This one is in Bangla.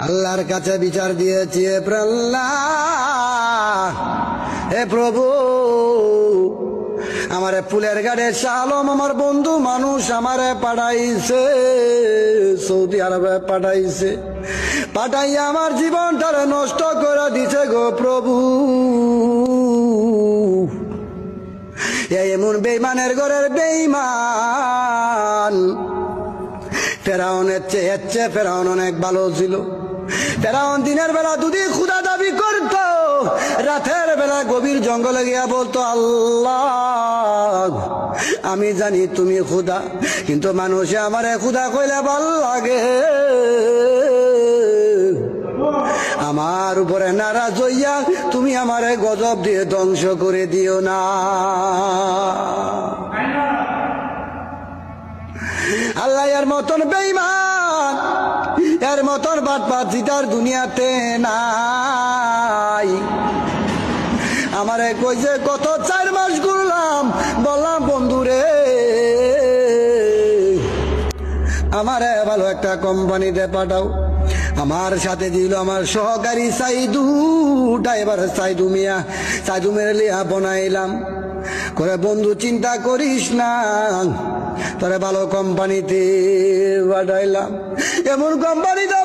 আল্লাহর কাছে বিচার দিয়েছি, হে প্রভু, আমারে ফুলের গাড়ে শাহ আলম আমার বন্ধু মানুষ আমারে পাঠাইছে, সৌদি আরবে পাঠাইছে, পাঠাইয়া আমার জীবনটারে নষ্ট করে দিছে গো প্রভু। এমন বেঈমানের ঘরের বেঈমান। ফেরাউনের চেয়ে ফেরাউন অনেক ভালো ছিল। ফেরাউন দিনের বেলা যদি ক্ষুধা দাবি করত, রাতের বেলা গভীর জঙ্গলে গিয়া বলতো, আল্লাহ আমি জানি তুমি ক্ষুধা, কিন্তু মানুষে আমারে ক্ষুধা কইলে ভাল লাগে, আমার উপরে নারাজ হইয়া তুমি আমারে গজব দিয়ে ধ্বংস করে দিও না। আল্লাহ এর মতন বেঈমান, এর মতন বাটপাতি তার দুনিয়াতে নাই। আমারে কইছে কত 4 মাস ঘুরলাম, বললাম বন্ধুরে আমারে ভালো একটা কোম্পানিতে পাঠাও। আমার সাথে দিল আমার সহকারী সাইদু, ড্রাইভার সাইদু মিয়া, সাইদু মেরে লিয়া বনাইলাম করে, বন্ধু চিন্তা করিস না, তোরে ভালো কোম্পানিতে পাঠাইলাম। এমন কোম্পানিতে